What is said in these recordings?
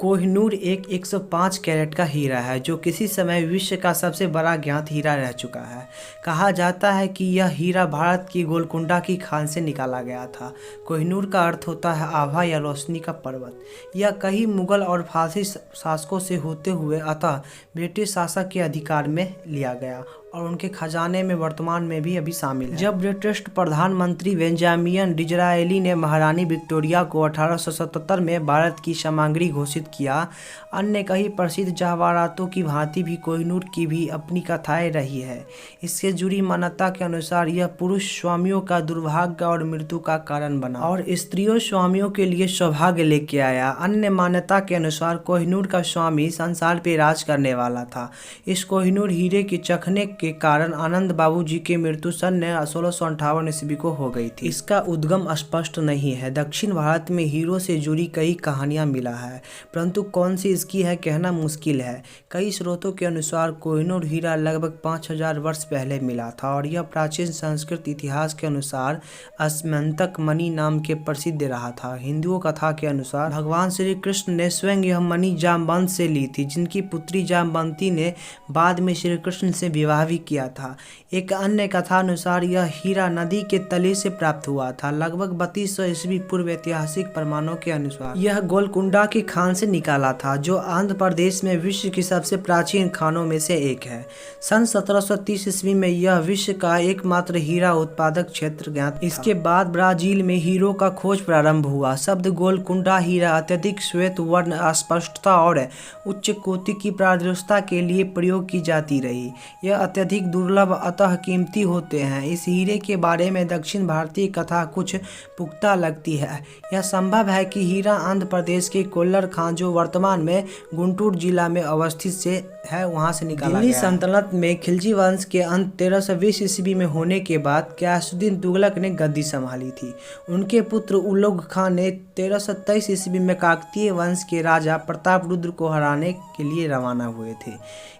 कोहिनूर एक 105 कैरेट का हीरा है जो किसी समय विश्व का सबसे बड़ा ज्ञात हीरा रह चुका है। कहा जाता है कि यह हीरा भारत की गोलकुंडा की खान से निकाला गया था। कोहिनूर का अर्थ होता है आभा या रोशनी का पर्वत। यह कई मुगल और फारसी शासकों से होते हुए अतः ब्रिटिश शासक के अधिकार में लिया गया और उनके खजाने में वर्तमान में भी अभी शामिल है। जब ब्रिटिश प्रधानमंत्री बेंजामिन डिज़रायली ने महारानी विक्टोरिया को 1877 में भारत की सामग्री घोषित किया, अन्य कई प्रसिद्ध जवाहरातों की भांति भी कोहिनूर की भी अपनी कथाएं रही है। इससे जुड़ी मान्यता के अनुसार यह पुरुष स्वामियों का दुर्भाग्य और मृत्यु का कारण बना और स्त्रियों स्वामियों के लिए सौभाग्य लेके आया। अन्य मान्यता के अनुसार कोहिनूर का स्वामी संसार पे राज करने वाला था। इस कोहिनूर हीरे के चखने के कारण आनंद बाबू जी की मृत्यु सन 1658 ईस्वी को हो गई थी। इसका उद्गम स्पष्ट नहीं है। दक्षिण भारत में हीरों से जुड़ी कई कहानियां मिला है, परंतु कौन सी इसकी है कहना मुश्किल है। कई स्रोतों के अनुसार कोहिनूर हीरा लगभग 5000 वर्ष पहले मिला था और यह प्राचीन संस्कृत इतिहास के अनुसार अस्मंतक मणि नाम के प्रसिद्ध रहा था। हिंदुओं कथा के अनुसार भगवान श्री कृष्ण ने स्वयं यह मणि जामवंत से ली थी, जिनकी पुत्री जामवंती ने बाद में श्री कृष्ण से विवाह किया था। एक अन्य कथा अनुसार यह हीरा नदी के तले से प्राप्त हुआ था। लगभग 3200 ईस्वी पूर्व ऐतिहासिक प्रमाणों के अनुसार यह गोलकुंडा की खान से निकाला था, जो आंध्र प्रदेश में विश्व की सबसे प्राचीन खानों में से एक है। सन 1730 ईस्वी में यह विश्व का एकमात्र हीरा उत्पादक क्षेत्र ज्ञात। इसके बाद ब्राजील में हीरों का खोज प्रारंभ हुआ। शब्द गोलकुंडा हीरा अत्यधिक श्वेत वर्ण, अस्पष्टता और उच्च कोटि की पारदर्शिता के लिए प्रयोग की जाती रही। यह अत्यधिक दुर्लभ अतः कीमती होते हैं। इस हीरे के बारे में दक्षिण भारतीय कथा कुछ पुख्ता लगती है। यह संभव है कि हीरा आंध्र प्रदेश के कोल्लर खान, जो वर्तमान में गुंटूर जिला में अवस्थित से है, वहां से निकाला गया। दिल्ली सल्तनत में खिलजी वंश के अंत 1320 ईस्वी में होने के बाद गयासुद्दीन तुगलक ने गद्दी संभाली थी। उनके पुत्र उलोग खान ने 1323 ईस्वी में काकतीय वंश के राजा प्रतापरुद्र को हराने के लिए रवाना हुए थे।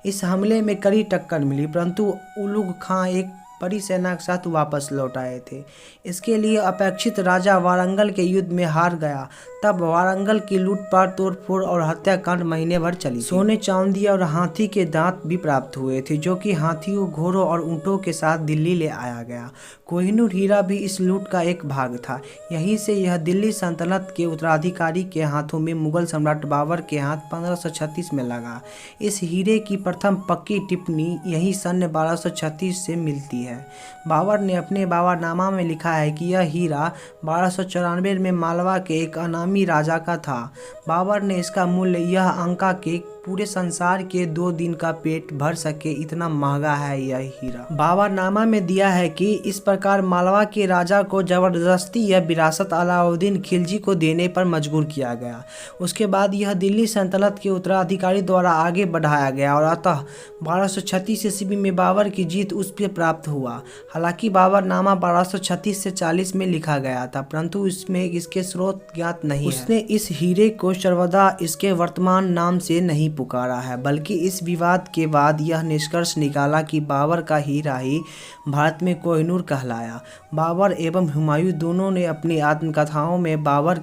इस हमले में कड़ी टक्कर मिली, परंतु उलुग खां एक बड़ी सेना के साथ वापस लौट आए थे। इसके लिए अपेक्षित राजा वारंगल के युद्ध में हार गया। तब वारंगल की लूटपाट, तोड़फोड़ और हत्याकांड महीने भर चली। सोने, चांदी और हाथी के दांत भी प्राप्त हुए थे, जो कि हाथियों, घोड़ों और ऊंटों के साथ दिल्ली ले आया गया। कोहिनूर हीरा भी इस लूट का एक भाग था। यहीं से यह दिल्ली सल्तनत के उत्तराधिकारी के हाथों में मुगल सम्राट बाबर के हाथ 1536 में लगा। इस हीरे की प्रथम पक्की टिप्पणी यही सन 1236 से मिलती है। बाबर ने अपने बाबरनामा में लिखा है कि यह हीरा 1294 में मालवा के एक अनामी राजा का था। बाबर ने इसका मूल्य यह आंका के पूरे संसार के 2 दिन का पेट भर सके इतना महंगा है यह हीरा। बाबरनामा में दिया है कि इस प्रकार मालवा के राजा को जबरदस्ती यह विरासत अलाउद्दीन खिलजी को देने पर मजबूर किया गया। उसके बाद यह दिल्ली सल्तनत के उत्तराधिकारी द्वारा आगे बढ़ाया गया और अतः 1236 ईस्वी में बाबर की जीत उस पर प्राप्त हुआ। हालांकि बाबरनामा 1236 से 40 में लिखा गया था, परंतु इसमें इसके स्रोत ज्ञात नहीं है। उसने इस हीरे को सर्वदा इसके वर्तमान नाम से नहीं पुकारा है, बल्कि इस विवाद के बाद यह निष्कर्ष निकाला कि बाबर का हीरा ही भारत में कोहिनूर कहलाया। बाबर एवं हुमायूं दोनों ने अपनी आत्मकथाओं में बाबर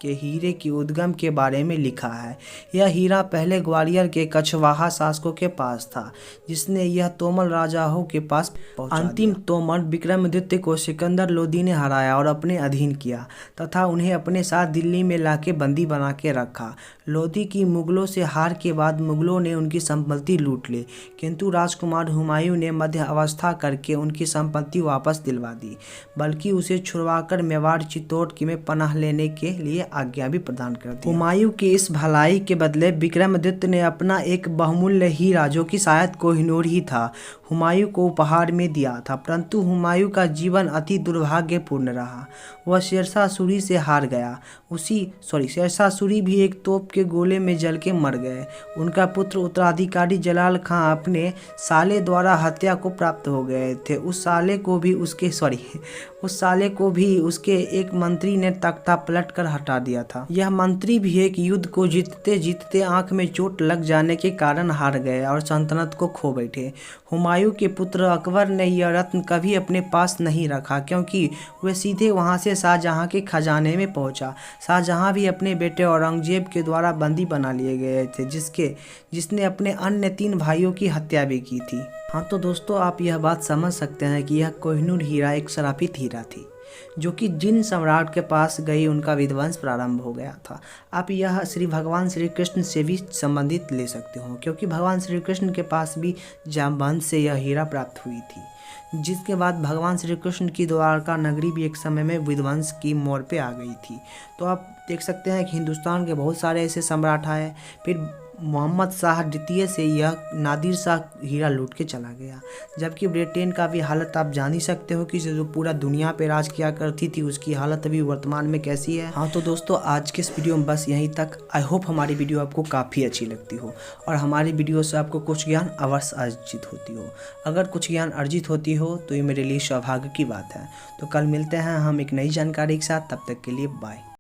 के हीरे की उद्गम के बारे में लिखा है। यह हीरा पहले ग्वालियर के कछवाहा शासकों के पास था, जिसने यह तोमल राजाओं के पास अंतिम तोमर विक्रमादित्य को सिकंदर लोदी ने हराया और अपने अधीन किया तथा उन्हें अपने साथ दिल्ली में लाके बंदी बना के रखा। लोदी की मुगलों से हार के बाद मुगलों ने उनकी संपत्ति लूट ली, किंतु राजकुमार हुमायूं ने मध्य अवस्था करके उनकी संपत्ति वापस दिलवा दी, बल्कि उसे छुड़वाकर मेवाड़ चित्तौड़ में पनाह लेने के लिए आज्ञा भी प्रदान कर दी। हुमायूं की इस भलाई के बदले विक्रमादित्य ने अपना एक बहुमूल्य हीरा, जो कि शायद कोहिनूर ही था, हुमायूं को उपहार में दिया था। परंतु हुमायूं का जीवन अति दुर्भाग्यपूर्ण रहा। वह शेरशाह सूरी से हार गया। शेरशाह सूरी भी एक तोप के गोले में जल के मर गए। उनका पुत्र उत्तराधिकारी जलाल खां अपने साले द्वारा हत्या को प्राप्त हो गए थे। उस साले को भी उसके एक मंत्री ने तख्ता पलट कर हटा दिया था। यह मंत्री भी एक युद्ध को जीतते जीतते आंख में चोट लग जाने के कारण हार गए और सल्तनत को खो बैठे। हुमायूं के पुत्र अकबर ने यह रत्न कभी अपने पास नहीं रखा, क्योंकि वह सीधे वहां से शाहजहां के खजाने में पहुंचा। शाहजहां भी अपने बेटे औरंगजेब के द्वारा बंदी बना लिए गए थे, जिसने अपने अन्य 3 भाइयों की हत्या भी की थी। हाँ तो दोस्तों, आप यह बात समझ सकते हैं कि यह कोहिनूर हीरा एक श्रापित हीरा थी, जो कि जिन सम्राट के पास गई उनका विध्वंस प्रारंभ हो गया था। आप यह भगवान श्री कृष्ण से भी संबंधित ले सकते हो, क्योंकि भगवान श्री कृष्ण के पास भी जामवंत से यह हीरा प्राप्त हुई थी, जिसके बाद भगवान श्री कृष्ण की द्वारका नगरी भी एक समय में विध्वंस की मोड़ पे आ गई थी। तो आप देख सकते हैं कि हिंदुस्तान के बहुत सारे ऐसे सम्राट आए, फिर मोहम्मद शाह द्वितीय से यह नादिर शाह हीरा लूट के चला गया। जबकि ब्रिटेन का भी हालत आप जान ही सकते हो कि जो पूरा दुनिया पे राज किया करती थी, उसकी हालत अभी वर्तमान में कैसी है। हाँ तो दोस्तों, आज के इस वीडियो में बस यहीं तक। आई होप हमारी वीडियो आपको काफ़ी अच्छी लगती हो और हमारी वीडियो से आपको कुछ ज्ञान अवश्य अर्जित होती हो। अगर कुछ ज्ञान अर्जित होती हो तो ये मेरे लिए सौभाग्य की बात है। तो कल मिलते हैं हम एक नई जानकारी के साथ, तब तक के लिए बाय।